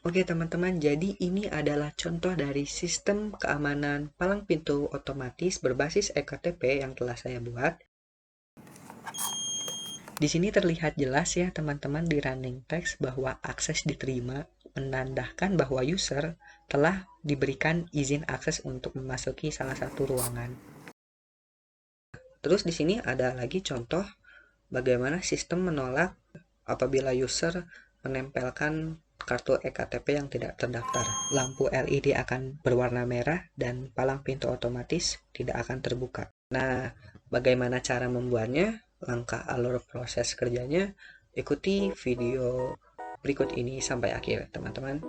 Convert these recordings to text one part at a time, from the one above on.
Oke teman-teman, jadi ini adalah contoh dari sistem keamanan palang pintu otomatis berbasis ektp yang telah saya buat. Di sini terlihat jelas ya teman-teman di running text bahwa akses diterima, menandakan bahwa user telah diberikan izin akses untuk memasuki salah satu ruangan. Terus di sini ada lagi contoh bagaimana sistem menolak apabila user menempelkan kartu ektp yang tidak terdaftar. Lampu LED akan berwarna merah dan palang pintu otomatis tidak akan terbuka. Nah, bagaimana cara membuatnya? Langkah alur proses kerjanya, ikuti video berikut ini sampai akhir, teman-teman.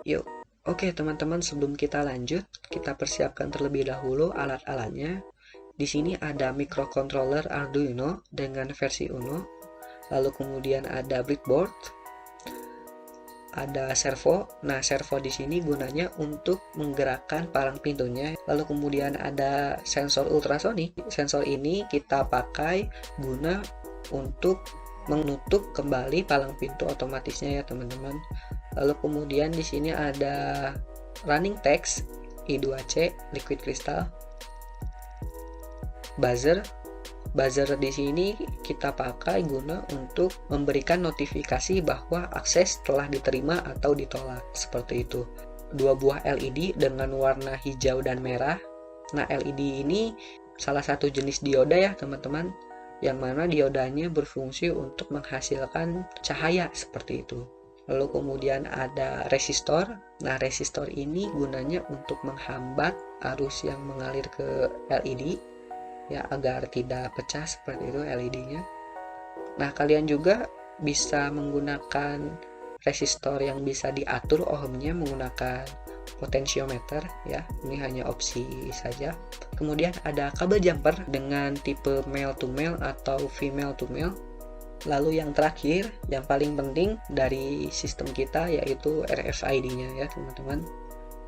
Yuk. Oke, teman-teman, sebelum kita lanjut, kita persiapkan terlebih dahulu alat-alatnya. Di sini ada microcontroller Arduino dengan versi Uno, lalu kemudian ada breadboard, ada servo. Nah, servo di sini gunanya untuk menggerakkan palang pintunya. Lalu kemudian ada sensor ultrasonik. Sensor ini kita pakai guna untuk menutup kembali palang pintu otomatisnya ya, teman-teman. Lalu kemudian di sini ada running text I2C liquid crystal. Buzzer di sini kita pakai guna untuk memberikan notifikasi bahwa akses telah diterima atau ditolak, seperti itu. Dua buah LED dengan warna hijau dan merah. Nah, LED ini salah satu jenis dioda ya teman-teman, yang mana diodanya berfungsi untuk menghasilkan cahaya seperti itu. Lalu kemudian ada resistor. Nah, resistor ini gunanya untuk menghambat arus yang mengalir ke LED ya, agar tidak pecah seperti itu LED-nya. Nah, kalian juga bisa menggunakan resistor yang bisa diatur ohmnya menggunakan potensiometer ya. Ini hanya opsi saja. Kemudian ada kabel jumper dengan tipe male to male atau female to male. Lalu yang terakhir, yang paling penting dari sistem kita yaitu RFID-nya ya, teman-teman.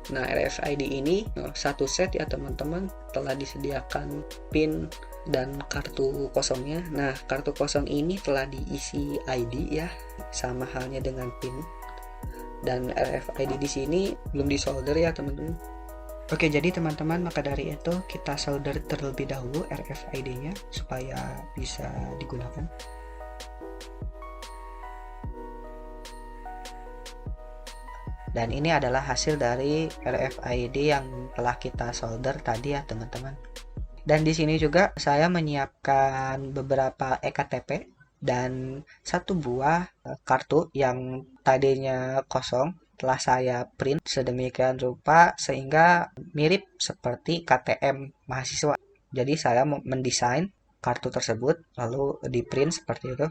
Nah, RFID ini satu set ya teman-teman, telah disediakan pin dan kartu kosongnya. Nah, kartu kosong ini telah diisi ID ya, sama halnya dengan pin. Dan RFID di sini belum disolder ya teman-teman. Oke, jadi teman-teman, maka dari itu kita solder terlebih dahulu RFID-nya supaya bisa digunakan. Dan ini adalah hasil dari RFID yang telah kita solder tadi ya teman-teman. Dan di sini juga saya menyiapkan beberapa ektp dan satu buah kartu yang tadinya kosong telah saya print sedemikian rupa sehingga mirip seperti KTM mahasiswa. Jadi saya mendesain kartu tersebut lalu di print seperti itu.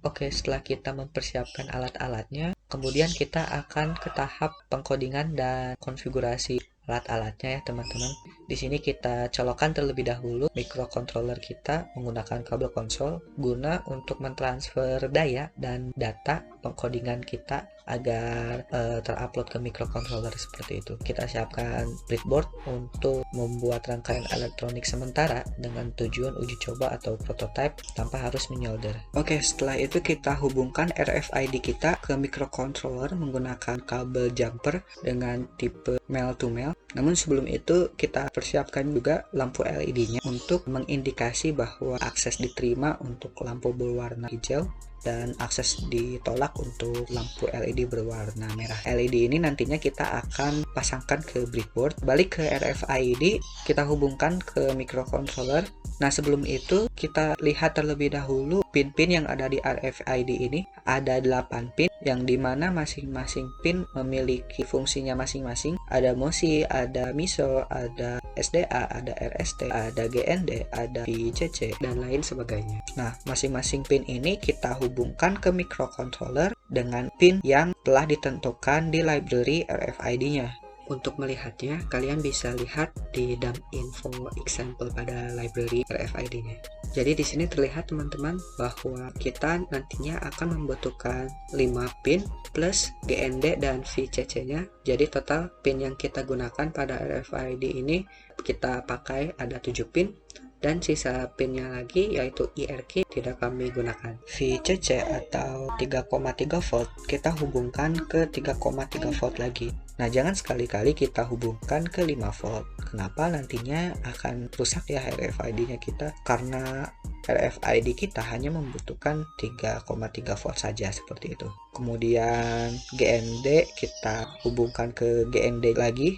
Oke, setelah kita mempersiapkan alat-alatnya, kemudian kita akan ke tahap pengkodingan dan konfigurasi alat-alatnya ya teman-teman. Di sini kita colokkan terlebih dahulu microcontroller kita menggunakan kabel konsol guna untuk mentransfer daya dan data pengkodingan kita agar terupload ke microcontroller seperti itu. Kita siapkan breadboard untuk membuat rangkaian elektronik sementara dengan tujuan uji coba atau prototype tanpa harus menyolder. Oke, setelah itu kita hubungkan RFID kita ke microcontroller menggunakan kabel jumper dengan tipe male to male. Namun sebelum itu kita persiapkan juga lampu LED-nya untuk mengindikasi bahwa akses diterima untuk lampu berwarna hijau dan akses ditolak untuk lampu LED berwarna merah. LED ini nantinya kita akan pasangkan ke breadboard. Balik ke RFID, kita hubungkan ke microcontroller. Nah, sebelum itu kita lihat terlebih dahulu pin-pin yang ada di RFID ini. Ada 8 pin yang dimana masing-masing pin memiliki fungsinya masing-masing. Ada MOSI, ada MISO, ada SDA, ada RST, ada GND, ada VCC, dan lain sebagainya. Nah, masing-masing pin ini kita hubungkan ke microcontroller dengan pin yang telah ditentukan di library RFID-nya. Untuk melihatnya, kalian bisa lihat di dump info example pada library RFID-nya. Jadi di sini terlihat teman-teman bahwa kita nantinya akan membutuhkan 5 pin plus GND dan VCC-nya. Jadi total pin yang kita gunakan pada RFID ini kita pakai ada 7 pin. dan sisa pinnya lagi yaitu IRQ tidak kami gunakan. VCC atau 3,3 volt kita hubungkan ke 3,3 volt lagi. Nah, jangan sekali-kali kita hubungkan ke 5 volt. Kenapa? Nantinya akan rusak ya RFID-nya kita, karena RFID kita hanya membutuhkan 3,3 volt saja seperti itu. Kemudian GND kita hubungkan ke GND lagi.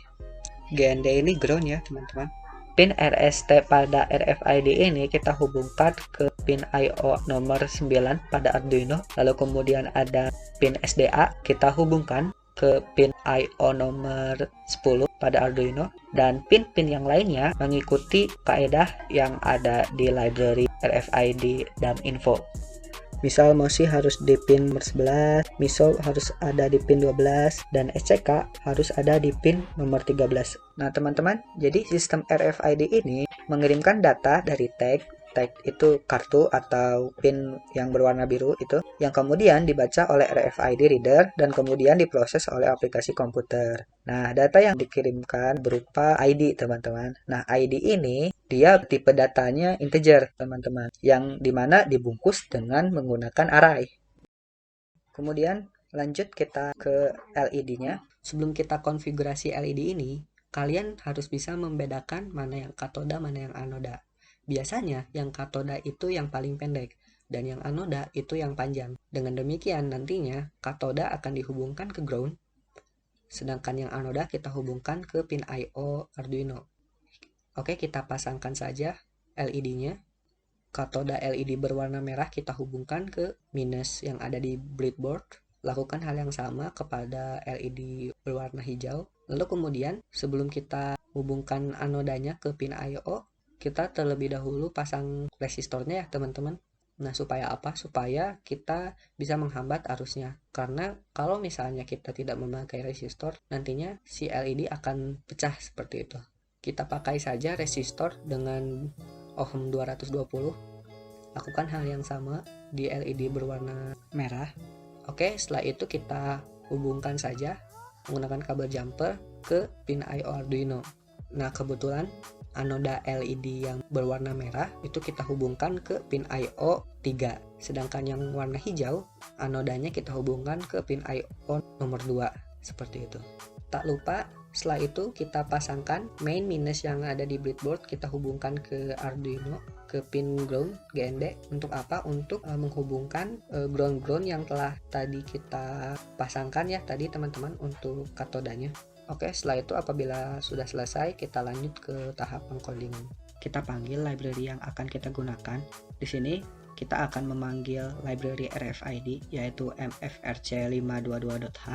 GND ini ground ya teman-teman. Pin RST pada RFID ini kita hubungkan ke pin I/O nomor 9 pada Arduino. Lalu kemudian ada pin SDA kita hubungkan ke pin I/O nomor 10 pada Arduino, dan pin-pin yang lainnya mengikuti kaedah yang ada di library RFID dan info. Misal MOSI harus di pin nomor 11, MISO harus ada di pin 12, dan SCK harus ada di pin nomor 13. Nah teman-teman, jadi sistem RFID ini mengirimkan data dari tag itu kartu atau pin yang berwarna biru itu, yang kemudian dibaca oleh RFID reader dan kemudian diproses oleh aplikasi komputer. Nah, data yang dikirimkan berupa ID teman-teman. Nah, ID ini dia tipe datanya integer teman-teman, yang dimana dibungkus dengan menggunakan array. Kemudian lanjut kita ke LED-nya. Sebelum kita konfigurasi LED ini, kalian harus bisa membedakan mana yang katoda, mana yang anoda. Biasanya yang katoda itu yang paling pendek dan yang anoda itu yang panjang. Dengan demikian nantinya katoda akan dihubungkan ke ground, sedangkan yang anoda kita hubungkan ke pin I/O Arduino. Oke, kita pasangkan saja LED-nya. Katoda LED berwarna merah kita hubungkan ke minus yang ada di breadboard. Lakukan hal yang sama kepada LED berwarna hijau. Lalu kemudian sebelum kita hubungkan anodanya ke pin I/O, kita terlebih dahulu pasang resistornya ya teman-teman. Nah, supaya apa? Supaya kita bisa menghambat arusnya. Karena kalau misalnya kita tidak memakai resistor, nantinya si LED akan pecah seperti itu. Kita pakai saja resistor dengan ohm 220. Lakukan hal yang sama di LED berwarna merah. Oke, setelah itu kita hubungkan saja menggunakan kabel jumper ke pin I/O Arduino. Nah, kebetulan anoda LED yang berwarna merah itu kita hubungkan ke pin I/O 3. Sedangkan yang warna hijau, anodanya kita hubungkan ke pin I/O nomor 2. Seperti itu. Tak lupa, setelah itu kita pasangkan main minus yang ada di breadboard, kita hubungkan ke Arduino, ke pin ground GND. Untuk apa? Untuk menghubungkan ground-ground yang telah tadi kita pasangkan ya tadi teman-teman untuk katodanya. Oke, setelah itu apabila sudah selesai, kita lanjut ke tahap pengcodingan. Kita panggil library yang akan kita gunakan. Di sini kita akan memanggil library RFID yaitu mfrc522.h.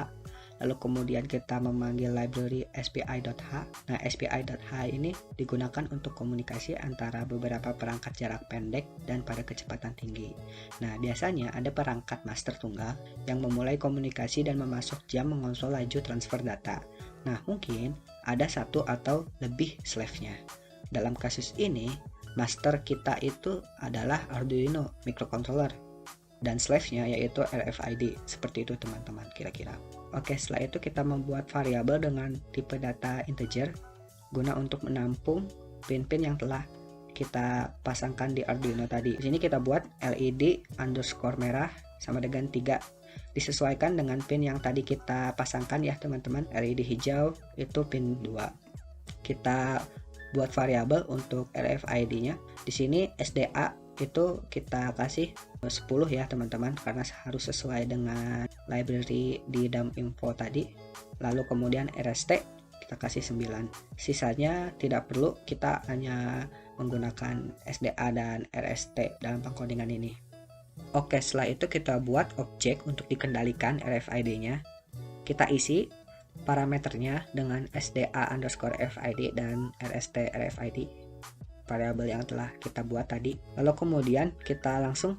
Lalu kemudian kita memanggil library SPI.h. Nah, SPI.h ini digunakan untuk komunikasi antara beberapa perangkat jarak pendek dan pada kecepatan tinggi. Nah, biasanya ada perangkat master tunggal yang memulai komunikasi dan memasuk jam mengontrol laju transfer data. Nah, mungkin ada satu atau lebih slave-nya. Dalam kasus ini, master kita itu adalah Arduino microcontroller dan slave-nya yaitu RFID. Seperti itu teman-teman kira-kira. Oke, setelah itu kita membuat variabel dengan tipe data integer guna untuk menampung pin-pin yang telah kita pasangkan di Arduino tadi. Di sini kita buat LED underscore merah sama dengan 3. Disesuaikan dengan pin yang tadi kita pasangkan ya teman-teman. LED hijau itu pin 2. Kita buat variabel untuk RFID-nya. Di sini SDA itu kita kasih 10 ya teman-teman, karena harus sesuai dengan library di dalam info tadi. Lalu kemudian RST kita kasih 9. Sisanya tidak perlu, kita hanya menggunakan SDA dan RST dalam pengkodingan ini. Oke, setelah itu kita buat objek untuk dikendalikan RFID-nya. Kita isi parameternya dengan SDA underscore RFID dan RST RFID, variabel yang telah kita buat tadi. Lalu kemudian kita langsung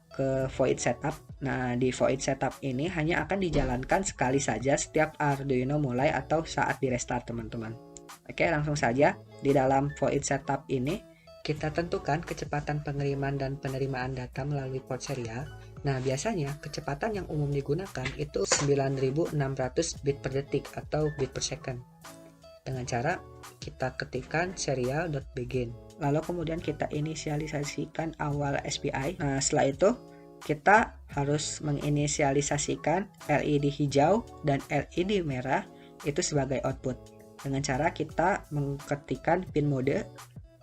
ke void setup. Nah, di void setup ini hanya akan dijalankan sekali saja setiap Arduino mulai atau saat di restart teman-teman. Oke, langsung saja di dalam void setup ini kita tentukan kecepatan pengiriman dan penerimaan data melalui port serial. Nah, biasanya kecepatan yang umum digunakan itu 9600 bit per detik atau bit per second. Dengan cara kita ketikkan serial.begin. lalu kemudian kita inisialisasikan awal SPI. Nah, setelah itu kita harus menginisialisasikan LED hijau dan LED merah itu sebagai output dengan cara kita mengetikkan pin mode.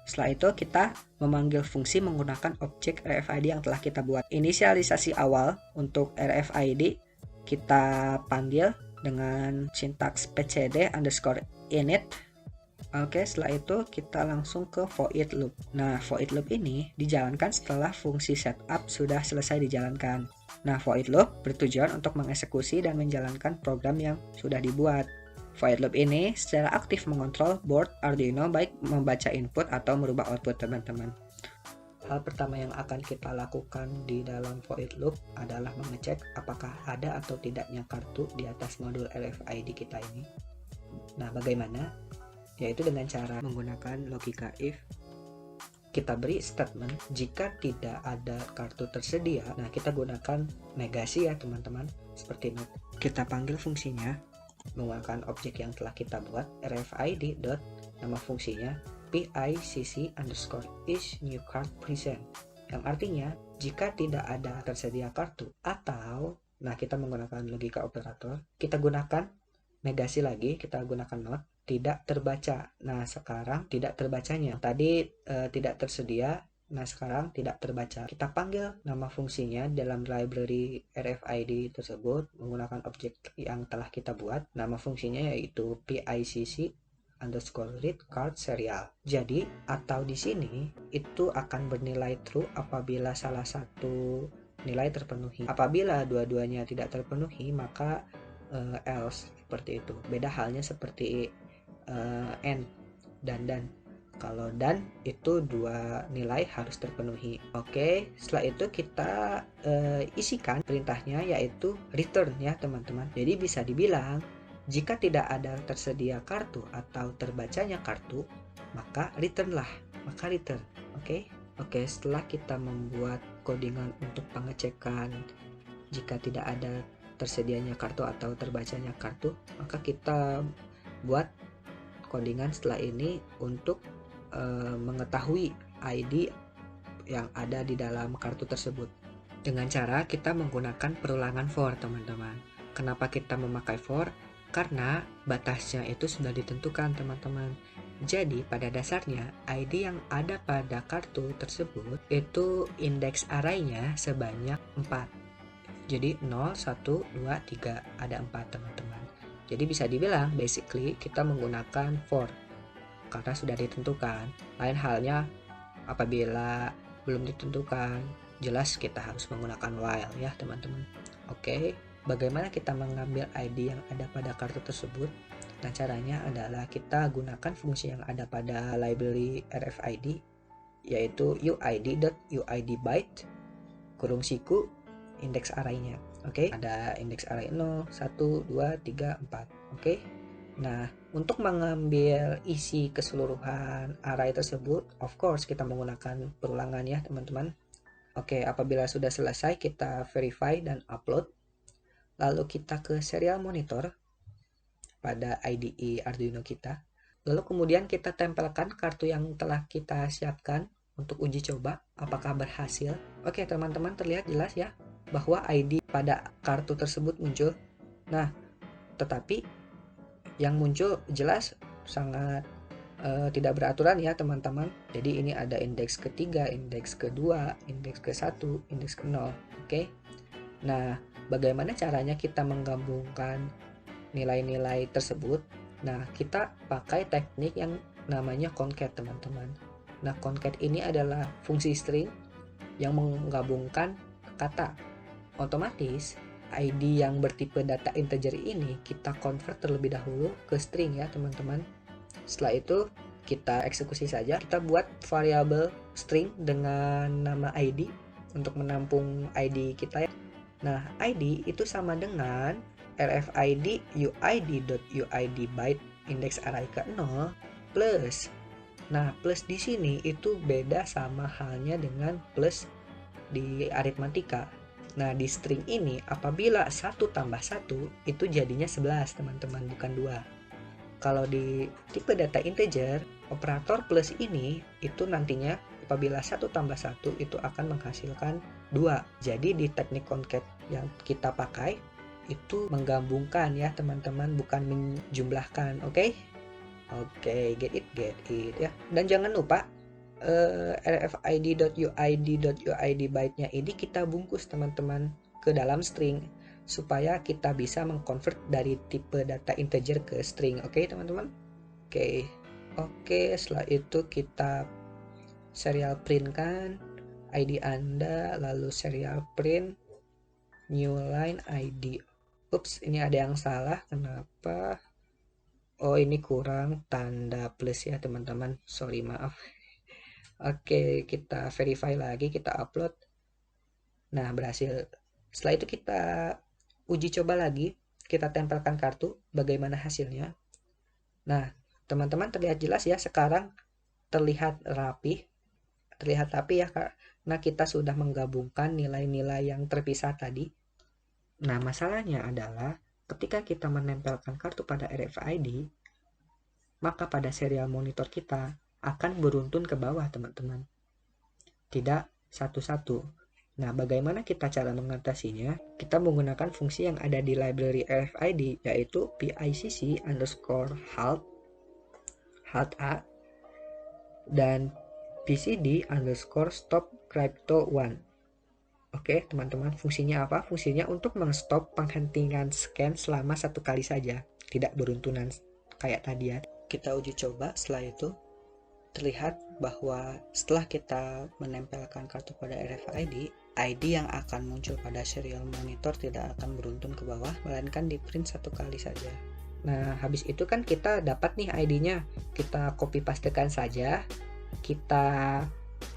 Setelah itu kita memanggil fungsi menggunakan objek RFID yang telah kita buat. Inisialisasi awal untuk RFID kita panggil dengan sintaks pcd_init. Oke, setelah itu kita langsung ke void loop. Nah, void loop ini dijalankan setelah fungsi setup sudah selesai dijalankan. Nah, void loop bertujuan untuk mengeksekusi dan menjalankan program yang sudah dibuat. Void loop ini secara aktif mengontrol board Arduino baik membaca input atau merubah output, teman-teman. Hal pertama yang akan kita lakukan di dalam void loop adalah mengecek apakah ada atau tidaknya kartu di atas modul RFID kita ini. Nah, bagaimana? Yaitu dengan cara menggunakan logika if. Kita beri statement jika tidak ada kartu tersedia. Nah, kita gunakan negasi ya teman-teman, seperti ini. Kita panggil fungsinya menggunakan objek yang telah kita buat, RFID dot nama fungsinya PICC_is new card present, yang artinya jika tidak ada tersedia kartu atau, nah kita menggunakan logika operator, kita gunakan negasi lagi, kita gunakan not tidak terbaca. Nah, sekarang tidak terbacanya. Tadi tidak tersedia, nah sekarang tidak terbaca. Kita panggil nama fungsinya dalam library RFID tersebut menggunakan objek yang telah kita buat. Nama fungsinya yaitu PICC_read card serial. Jadi, atau di sini itu akan bernilai true apabila salah satu nilai terpenuhi. Apabila dua-duanya tidak terpenuhi, maka else, seperti itu. Beda halnya seperti and dan. Kalau dan itu dua nilai harus terpenuhi. Oke, setelah itu kita isikan perintahnya yaitu return ya teman-teman. Jadi bisa dibilang jika tidak ada tersedia kartu atau terbacanya kartu, maka return. Oke, setelah kita membuat codingan untuk pengecekan jika tidak ada tersedianya kartu atau terbacanya kartu, maka kita buat codingan setelah ini untuk mengetahui ID yang ada di dalam kartu tersebut dengan cara kita menggunakan perulangan for, teman-teman. Kenapa kita memakai for? Karena batasnya itu sudah ditentukan, teman-teman. Jadi pada dasarnya ID yang ada pada kartu tersebut itu indeks array-nya sebanyak 4. Jadi 0, 1, 2, 3 ada 4, teman-teman. Jadi bisa dibilang basically kita menggunakan for karena sudah ditentukan. Lain halnya apabila belum ditentukan, jelas kita harus menggunakan while ya teman-teman. Oke, bagaimana kita mengambil ID yang ada pada kartu tersebut? Nah, caranya adalah kita gunakan fungsi yang ada pada library RFID yaitu uid.uidbyte kurung siku indeks array-nya. Oke, ada indeks array 0, 1, 2, 3, 4. Oke. Nah, untuk mengambil isi keseluruhan array tersebut, of course kita menggunakan perulangan ya teman-teman. Oke, apabila sudah selesai kita verify dan upload. Lalu kita ke serial monitor pada IDE Arduino kita. Lalu kemudian kita tempelkan kartu yang telah kita siapkan untuk uji coba apakah berhasil. Oke teman-teman, terlihat jelas ya bahwa ID pada kartu tersebut muncul. Nah, tetapi yang muncul jelas sangat tidak beraturan ya teman-teman. Jadi ini ada indeks ketiga, indeks kedua, indeks ke-1, indeks ke-0. Oke. Nah, bagaimana caranya kita menggabungkan nilai-nilai tersebut? Nah, kita pakai teknik yang namanya concat, teman-teman. Nah, concat ini adalah fungsi string yang menggabungkan kata. Otomatis ID yang bertipe data integer ini kita convert terlebih dahulu ke string ya teman-teman. Setelah itu kita eksekusi saja. Kita buat variabel string dengan nama ID untuk menampung ID kita ya. Nah, ID itu sama dengan RFID uid.uidbyte indeks array ke-0 plus. Nah, plus di sini itu beda sama halnya dengan plus di aritmatika. Nah, di string ini apabila 1 tambah 1 itu jadinya 11 teman-teman, bukan 2. Kalau di tipe data integer, operator plus ini itu nantinya apabila 1 tambah 1 itu akan menghasilkan 2. Jadi di teknik concat yang kita pakai itu menggabungkan ya teman-teman, bukan menjumlahkan. Oke? Oke, get it ya. Dan jangan lupa rfid.uid.uid byte-nya ini kita bungkus teman-teman ke dalam string supaya kita bisa mengconvert dari tipe data integer ke string. Oke teman-teman. Oke, setelah itu kita serial print kan ID Anda, lalu serial print new line ID. Ups, ini ada yang salah. Kenapa? Oh, ini kurang tanda plus ya teman-teman. Sorry, maaf. Oke, kita verify lagi, kita upload. Nah, berhasil. Setelah itu kita uji coba lagi, kita tempelkan kartu, bagaimana hasilnya. Nah, teman-teman terlihat jelas ya, sekarang terlihat rapi ya, karena kita sudah menggabungkan nilai-nilai yang terpisah tadi. Nah, masalahnya adalah ketika kita menempelkan kartu pada RFID, maka pada serial monitor kita akan beruntun ke bawah teman-teman, tidak satu-satu. Nah, bagaimana kita cara mengatasinya? Kita menggunakan fungsi yang ada di library RFID, yaitu PICC_halt A dan PCD_stop crypto 1. Oke teman-teman, fungsinya apa? Fungsinya untuk men-stop penghentian scan selama 1 kali saja, tidak beruntunan kayak tadi ya. Kita uji coba. Setelah itu terlihat bahwa setelah kita menempelkan kartu pada RFID, ID yang akan muncul pada serial monitor tidak akan beruntun ke bawah, melainkan di print 1 kali saja. Nah, habis itu kan kita dapat nih ID-nya, kita copy pastekan saja, kita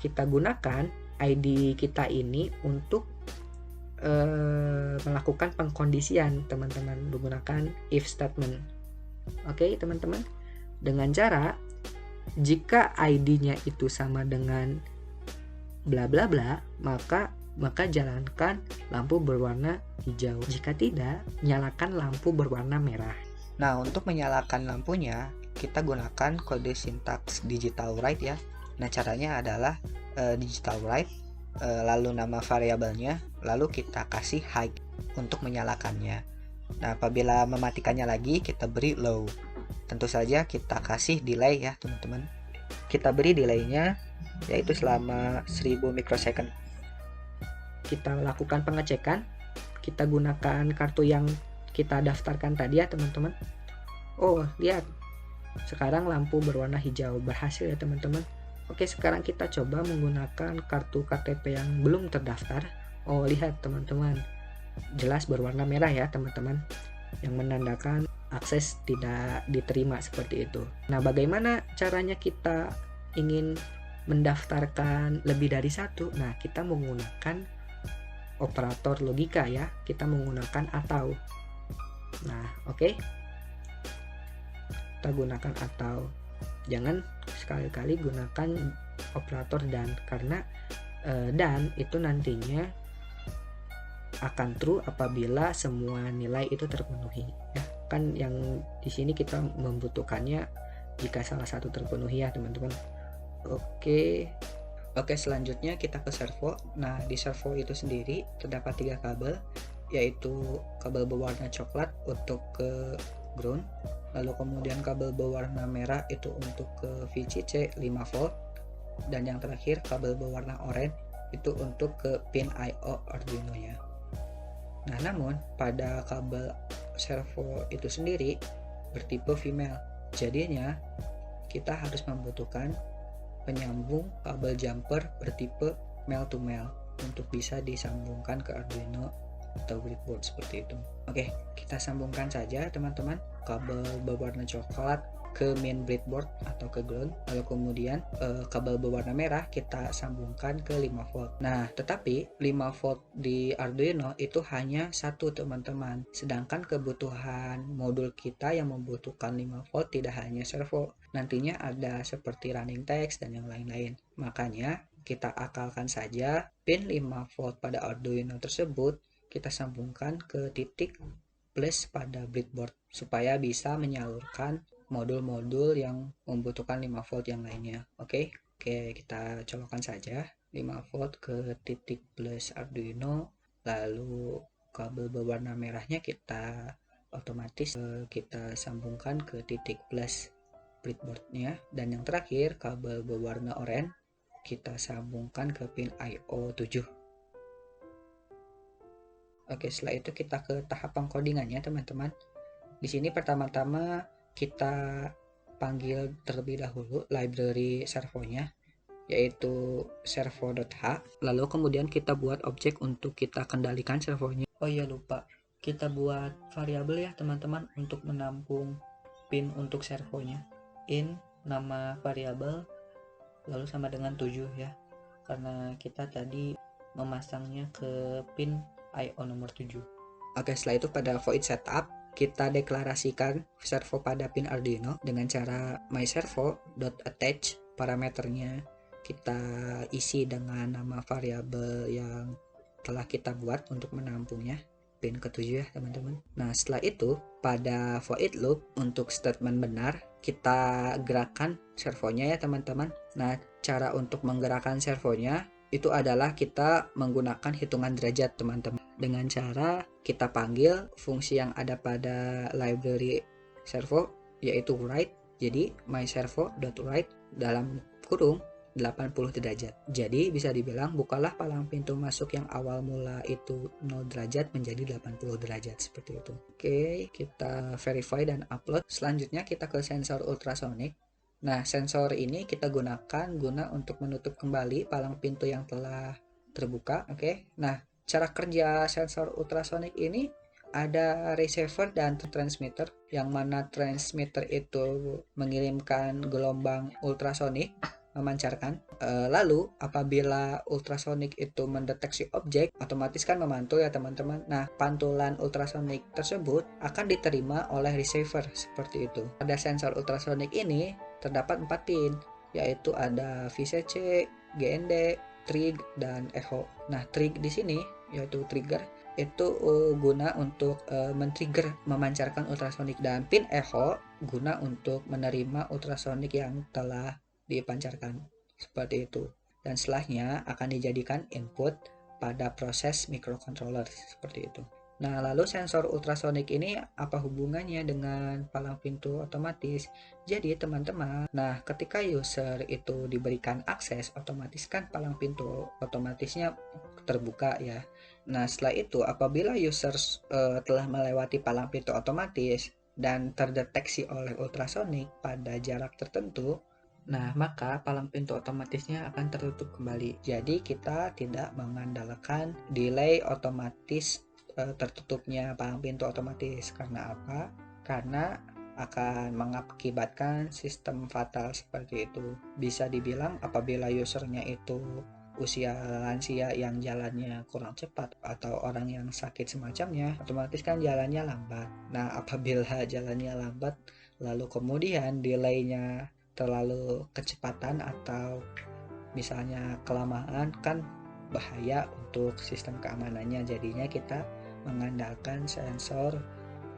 gunakan ID kita ini untuk melakukan pengkondisian teman-teman, menggunakan if statement. Oke teman-teman, dengan cara jika ID-nya itu sama dengan bla bla bla, maka jalankan lampu berwarna hijau. Jika tidak, nyalakan lampu berwarna merah. Nah, untuk menyalakan lampunya, kita gunakan kode sintaks digital write ya. Nah, caranya adalah digital write, lalu nama variabelnya, lalu kita kasih high untuk menyalakannya. Nah, apabila mematikannya lagi, kita beri low. Tentu saja kita kasih delay ya teman-teman. Kita beri delaynya yaitu selama 1000 mikrosecond. Kita lakukan pengecekan, kita gunakan kartu yang kita daftarkan tadi ya teman-teman. Oh, lihat, sekarang lampu berwarna hijau, berhasil ya teman-teman. Oke, sekarang kita coba menggunakan kartu KTP yang belum terdaftar. Oh, lihat teman-teman, jelas berwarna merah ya teman-teman, yang menandakan akses tidak diterima seperti itu. Nah, bagaimana caranya kita ingin mendaftarkan lebih dari satu? Nah, kita menggunakan operator logika ya, kita menggunakan atau. Nah, oke. Kita gunakan atau. Jangan sekali-kali gunakan operator dan, karena dan itu nantinya akan true apabila semua nilai itu terpenuhi ya. Kan yang di sini kita membutuhkannya jika salah satu terpenuhi ya teman-teman. Oke, selanjutnya kita ke servo. Nah, di servo itu sendiri terdapat 3 kabel, yaitu kabel berwarna coklat untuk ke ground, lalu kemudian kabel berwarna merah itu untuk ke VCC 5 volt, dan yang terakhir kabel berwarna oranye itu untuk ke pin I/O Arduino nya. Nah, namun pada kabel servo itu sendiri bertipe female, jadinya kita harus membutuhkan penyambung kabel jumper bertipe male to male untuk bisa disambungkan ke Arduino atau breadboard seperti itu. Oke, kita sambungkan saja teman-teman kabel berwarna coklat ke main breadboard atau ke ground, lalu kemudian kabel berwarna merah kita sambungkan ke 5 volt. Nah, tetapi 5 volt di Arduino itu hanya satu teman-teman, sedangkan kebutuhan modul kita yang membutuhkan 5 volt tidak hanya servo, nantinya ada seperti running text dan yang lain-lain. Makanya kita akalkan saja pin 5 volt pada Arduino tersebut kita sambungkan ke titik plus pada breadboard supaya bisa menyalurkan modul-modul yang membutuhkan 5 volt yang lainnya. Oke, kita colokkan saja 5 volt ke titik plus Arduino, lalu kabel berwarna merahnya kita otomatis kita sambungkan ke titik plus breadboardnya, dan yang terakhir kabel berwarna oranye kita sambungkan ke pin I/O 7. Oke, setelah itu kita ke tahap pengkodingannya teman-teman. Di sini pertama-tama kita panggil terlebih dahulu library servonya, yaitu servo.h. Lalu kemudian kita buat objek untuk kita kendalikan servonya. Oh iya, lupa, kita buat variabel ya teman-teman untuk menampung pin untuk servonya. In nama variabel lalu sama dengan 7 ya, karena kita tadi memasangnya ke pin I/O nomor 7. Oke, setelah itu pada void setup kita deklarasikan servo pada pin Arduino dengan cara myServo.attach. Parameternya kita isi dengan nama variabel yang telah kita buat untuk menampungnya, pin ke-7 ya teman-teman. Nah, setelah itu pada void loop untuk statement benar kita gerakkan servonya ya teman-teman. Nah, cara untuk menggerakkan servonya itu adalah kita menggunakan hitungan derajat teman-teman, dengan cara kita panggil fungsi yang ada pada library servo, yaitu write. Jadi myServo.write dalam kurung 80 derajat. Jadi bisa dibilang bukalah palang pintu masuk yang awal mula itu 0 derajat menjadi 80 derajat, seperti itu. Oke, kita verify dan upload. Selanjutnya kita ke sensor ultrasonic. Nah, sensor ini kita gunakan guna untuk menutup kembali palang pintu yang telah terbuka. Oke. Nah, cara kerja sensor ultrasonic ini ada receiver dan transmitter, yang mana transmitter itu mengirimkan gelombang ultrasonik, memancarkan. Lalu apabila ultrasonik itu mendeteksi objek, otomatis kan memantul ya teman-teman. Nah, pantulan ultrasonik tersebut akan diterima oleh receiver, seperti itu. Pada sensor ultrasonik ini terdapat 4 pin, yaitu ada VCC, GND, trig, dan echo. Nah, trig di sini yaitu trigger itu guna untuk men-trigger memancarkan ultrasonik, dan pin echo guna untuk menerima ultrasonik yang telah dipancarkan, seperti itu. Dan setelahnya akan dijadikan input pada proses microcontroller, seperti itu. Nah, lalu sensor ultrasonik ini apa hubungannya dengan palang pintu otomatis? Jadi teman-teman, nah ketika user itu diberikan akses, otomatis kan palang pintu otomatisnya terbuka ya. Nah, setelah itu apabila user telah melewati palang pintu otomatis dan terdeteksi oleh ultrasonik pada jarak tertentu, nah maka palang pintu otomatisnya akan tertutup kembali. Jadi kita tidak mengandalkan delay otomatis tertutupnya palang pintu otomatis. Karena apa? Karena akan mengakibatkan sistem fatal, seperti itu. Bisa dibilang apabila usernya itu usia lansia yang jalannya kurang cepat atau orang yang sakit semacamnya, otomatis kan jalannya lambat. Nah, apabila jalannya lambat lalu kemudian delaynya terlalu kecepatan atau misalnya kelamaan, kan bahaya untuk sistem keamanannya. Jadinya kita mengandalkan sensor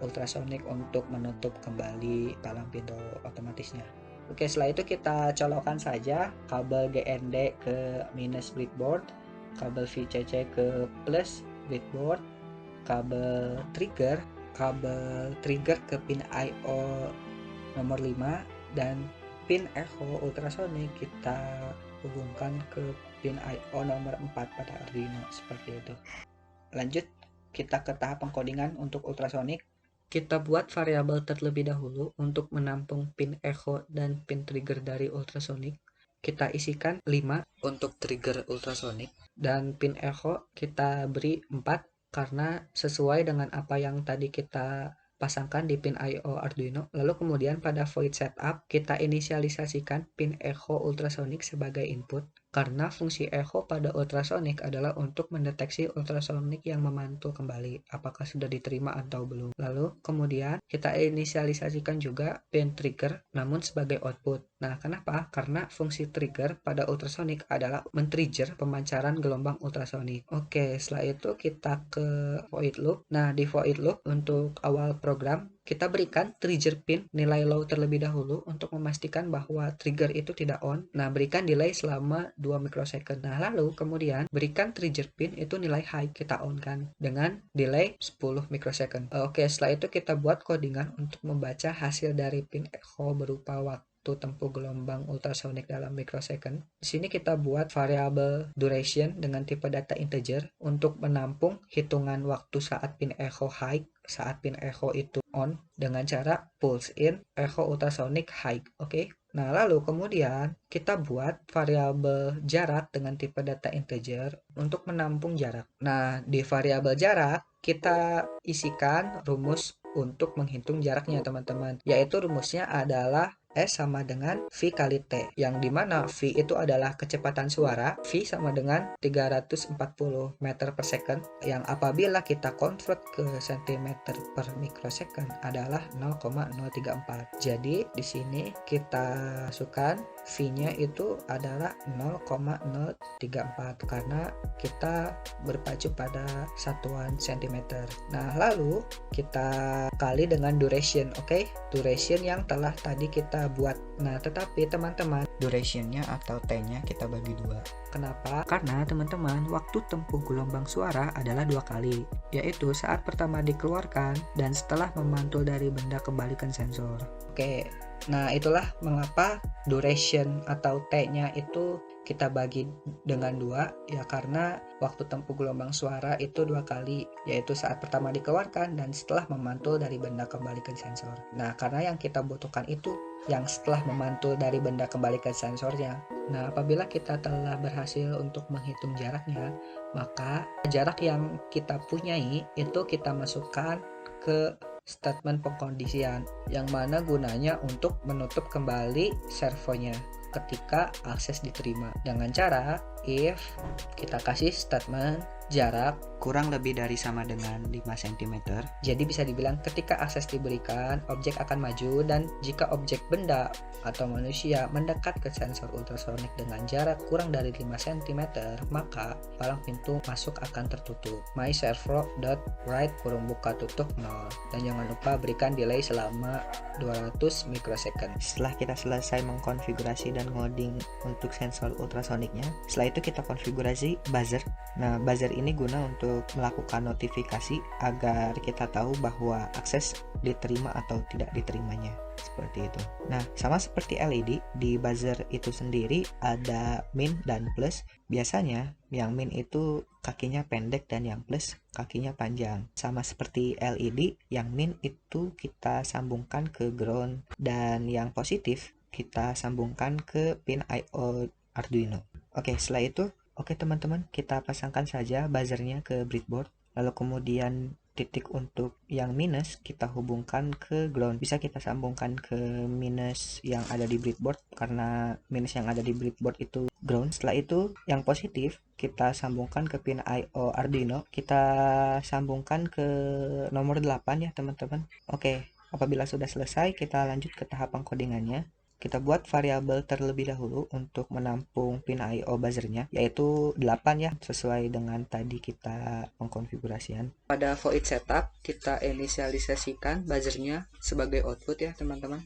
ultrasonik untuk menutup kembali palang pintu otomatisnya. Oke, setelah itu kita colokkan saja kabel GND ke minus breadboard, kabel VCC ke plus breadboard, kabel trigger ke pin I/O nomor 5, dan pin echo ultrasonic kita hubungkan ke pin I/O nomor 4 pada Arduino, seperti itu. Lanjut kita ke tahap pengkodingan untuk ultrasonic. Kita buat variabel terlebih dahulu untuk menampung pin echo dan pin trigger dari ultrasonic. Kita isikan 5 untuk trigger ultrasonic, dan pin echo kita beri 4 karena sesuai dengan apa yang tadi kita pasangkan di pin I/O Arduino. Lalu kemudian pada void setup kita inisialisasikan pin echo ultrasonic sebagai input, karena fungsi echo pada ultrasonic adalah untuk mendeteksi ultrasonic yang memantul kembali, apakah sudah diterima atau belum. Lalu kemudian kita inisialisasikan juga pin trigger namun sebagai output. Nah, kenapa? Karena fungsi trigger pada ultrasonic adalah men-trigger pemancaran gelombang ultrasonic. Oke, setelah itu kita ke void loop. Nah, di void loop untuk awal program kita berikan trigger pin nilai low terlebih dahulu untuk memastikan bahwa trigger itu tidak on. Nah, berikan delay selama 2 mikrosecond. Nah, lalu kemudian berikan trigger pin itu nilai high, kita on kan dengan delay 10 mikrosecond. Oke, setelah itu kita buat codingan untuk membaca hasil dari pin echo berupa waktu tempuh gelombang ultrasonic dalam mikrosecond. Di sini kita buat variabel duration dengan tipe data integer untuk menampung hitungan waktu saat pin echo high, saat pin echo itu on dengan cara pulse in echo ultrasonic high. Oke. Nah, lalu kemudian kita buat variabel jarak dengan tipe data integer untuk menampung jarak. Nah, di variabel jarak kita isikan rumus untuk menghitung jaraknya, teman-teman. Yaitu rumusnya adalah S sama dengan V kali T, yang dimana V itu adalah kecepatan suara, V sama dengan 340 meter per second, yang apabila kita convert ke cm per mikrosecond adalah 0,034. Jadi di sini kita masukkan V-nya itu adalah 0,034 karena kita berpacu pada satuan cm. Nah, lalu kita kali dengan duration, oke? Duration yang telah tadi kita buat. Nah, tetapi teman-teman, durationnya atau T-nya kita bagi 2. Kenapa? Karena teman-teman, waktu tempuh gelombang suara adalah 2 kali, yaitu saat pertama dikeluarkan dan setelah memantul dari benda kembalikan sensor. Oke, nah itulah mengapa duration atau T-nya itu kita bagi dengan 2, ya karena waktu tempuh gelombang suara itu 2 kali, yaitu saat pertama dikeluarkan dan setelah memantul dari benda kembalikan sensor. Nah, karena yang kita butuhkan itu yang setelah memantul dari benda kembalikan sensornya. Nah, apabila kita telah berhasil untuk menghitung jaraknya, maka jarak yang kita punyai itu kita masukkan ke statement pengkondisian, yang mana gunanya untuk menutup kembali servonya ketika akses diterima dengan cara if kita kasih statement jarak kurang lebih dari sama dengan 5 cm. Jadi bisa dibilang ketika akses diberikan, objek akan maju, dan jika objek benda atau manusia mendekat ke sensor ultrasonik dengan jarak kurang dari 5 cm, maka palang pintu masuk akan tertutup. My servo.write kurung buka tutup 0. Dan jangan lupa berikan delay selama 200 mikrosecond. Setelah kita selesai mengkonfigurasi dan ngoding untuk sensor ultrasoniknya, setelah itu kita konfigurasi buzzer. Nah, buzzer ini guna untuk melakukan notifikasi agar kita tahu bahwa akses diterima atau tidak diterimanya, seperti itu. Nah, sama seperti LED, di buzzer itu sendiri ada min dan plus. Biasanya yang min itu kakinya pendek dan yang plus kakinya panjang. Sama seperti LED, yang min itu kita sambungkan ke ground dan yang positif kita sambungkan ke pin I/O Arduino. Oke, setelah itu oke teman-teman, kita pasangkan saja buzzernya ke breadboard, lalu kemudian titik untuk yang minus kita hubungkan ke ground. Bisa kita sambungkan ke minus yang ada di breadboard karena minus yang ada di breadboard itu ground. Setelah itu yang positif kita sambungkan ke pin I/O Arduino, kita sambungkan ke nomor 8 ya teman-teman. Oke, apabila sudah selesai kita lanjut ke tahap pengkodingannya. Kita buat variabel terlebih dahulu untuk menampung pin I/O buzzernya, yaitu 8 ya, sesuai dengan tadi kita mengkonfigurasikan. Pada void setup, kita inisialisasikan buzzernya sebagai output ya teman-teman,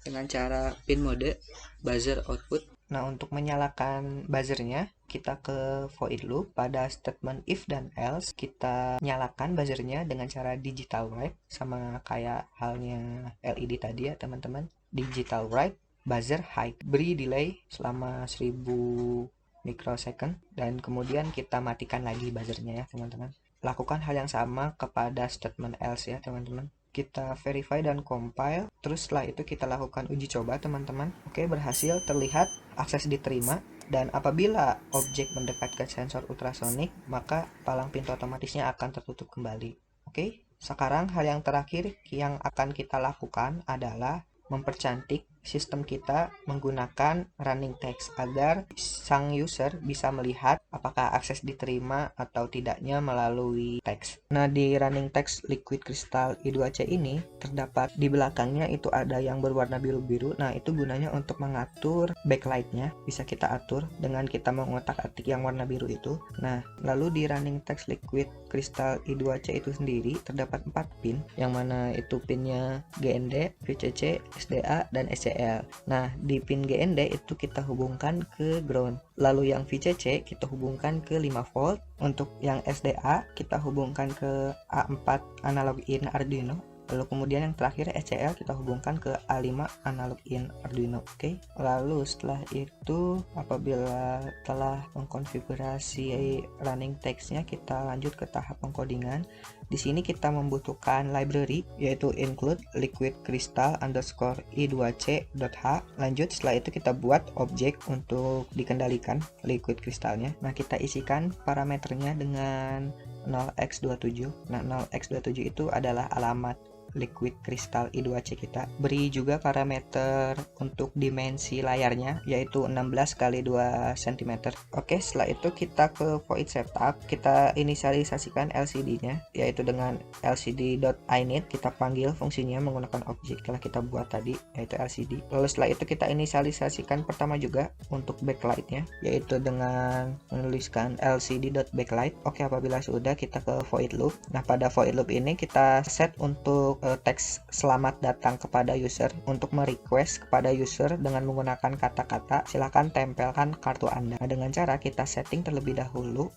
dengan cara pin mode buzzer output. Nah, untuk menyalakan buzzernya, kita ke void loop. Pada statement if dan else, kita nyalakan buzzernya dengan cara digital write, sama kayak halnya LED tadi ya teman-teman. Digital write buzzer high, beri delay selama 1000 mikrosecond, dan kemudian kita matikan lagi buzzernya ya teman-teman. Lakukan hal yang sama kepada statement else ya teman-teman. Kita verify dan compile, terus setelah itu kita lakukan uji coba teman-teman. Oke, berhasil, terlihat akses diterima, dan apabila objek mendekat ke sensor ultrasonik, maka palang pintu otomatisnya akan tertutup kembali. Oke, sekarang hal yang terakhir yang akan kita lakukan adalah mempercantik sistem kita menggunakan running text agar sang user bisa melihat apakah akses diterima atau tidaknya melalui teks. Nah, di running text Liquid Crystal i2c ini terdapat di belakangnya itu ada yang berwarna biru-biru. Nah, itu gunanya untuk mengatur backlightnya. Bisa kita atur dengan kita mengotak-atik yang warna biru itu. Nah, lalu di running text Liquid Crystal i2c itu sendiri terdapat 4 pin, yang mana itu pinnya GND, VCC, SDA, dan SCL. Nah, di pin GND itu kita hubungkan ke ground. Lalu yang VCC kita hubungkan ke 5 volt. Untuk yang SDA kita hubungkan ke A4 analog in Arduino. Lalu kemudian yang terakhir SCL kita hubungkan ke A5 analog in Arduino. Oke. Lalu setelah itu apabila telah mengkonfigurasi running text-nya, kita lanjut ke tahap pengkodingan. Di sini kita membutuhkan library yaitu include liquid crystal underscore i2c.h. Lanjut setelah itu kita buat objek untuk dikendalikan liquid kristalnya. Nah, kita isikan parameternya dengan 0x27. Nah, 0x27 itu adalah alamat liquid crystal i2c kita. Beri juga parameter untuk dimensi layarnya yaitu 16 kali 2 cm. Oke, setelah itu kita ke void setup, kita inisialisasikan LCD-nya yaitu dengan lcd.init. Kita panggil fungsinya menggunakan objek telah kita buat tadi yaitu LCD. Lalu setelah itu kita inisialisasikan pertama juga untuk backlight-nya yaitu dengan menuliskan lcd.backlight. Oke, apabila sudah kita ke void loop. Nah, pada void loop ini kita set untuk teks selamat datang kepada user. Untuk merequest kepada user dengan menggunakan kata-kata, silakan tempelkan kartu Anda. Nah, dengan cara kita setting terlebih dahulu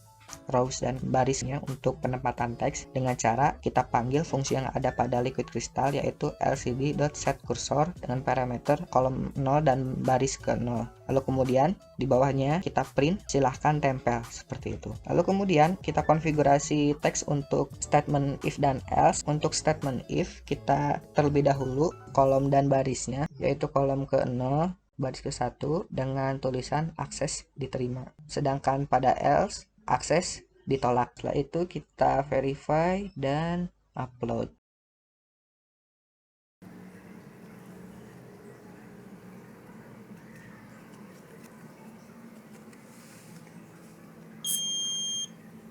rows dan barisnya untuk penempatan teks dengan cara kita panggil fungsi yang ada pada liquid crystal yaitu lcd.setCursor dengan parameter kolom 0 dan baris ke 0. Lalu kemudian di bawahnya kita print silahkan tempel seperti itu. Lalu kemudian kita konfigurasi teks untuk statement if dan else. Untuk statement if kita terlebih dahulu kolom dan barisnya yaitu kolom ke 0 baris ke 1 dengan tulisan akses diterima. Sedangkan pada else akses ditolak. Setelah itu kita verify dan upload.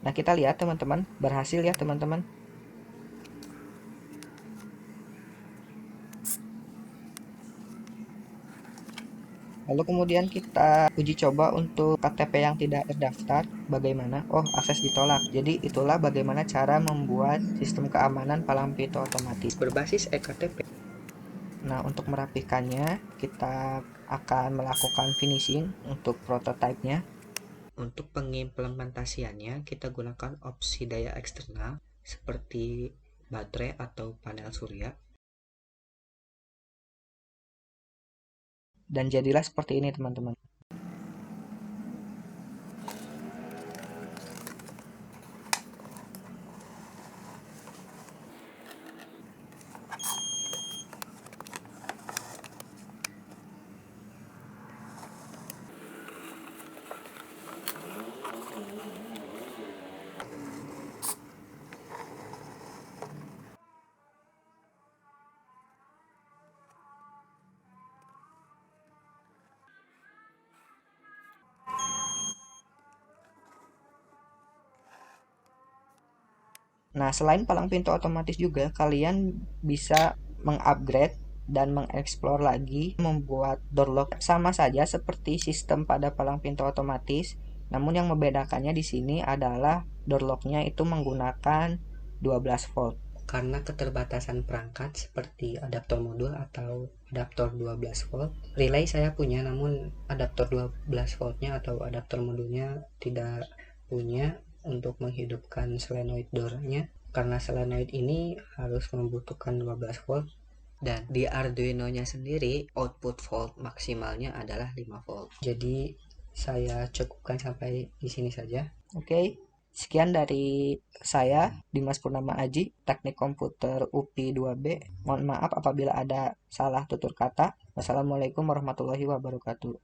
Nah, kita lihat teman-teman, berhasil ya teman-teman. Lalu kemudian kita uji coba untuk KTP yang tidak terdaftar. Bagaimana? Oh, akses ditolak. Jadi itulah bagaimana cara membuat sistem keamanan palang pintu otomatis berbasis eKTP. Nah, untuk merapikannya kita akan melakukan finishing untuk prototipenya. Untuk pengimplementasiannya kita gunakan opsi daya eksternal seperti baterai atau panel surya. Dan jadilah seperti ini teman-teman. Nah, selain palang pintu otomatis juga kalian bisa mengupgrade dan mengeksplor lagi membuat door lock sama saja seperti sistem pada palang pintu otomatis. Namun yang membedakannya di sini adalah door locknya itu menggunakan 12 volt. Karena keterbatasan perangkat seperti adaptor modul atau adaptor 12 volt, relay saya punya namun adaptor 12 voltnya atau adaptor modulnya tidak punya untuk menghidupkan solenoid door-nya, karena solenoid ini harus membutuhkan 12 volt dan di Arduino-nya sendiri output volt maksimalnya adalah 5 volt. Jadi saya cukupkan sampai di sini saja. Oke. Sekian dari saya, Dimas Purnama Aji, Teknik Komputer UPI 2B. Mohon maaf apabila ada salah tutur kata. Wassalamualaikum warahmatullahi wabarakatuh.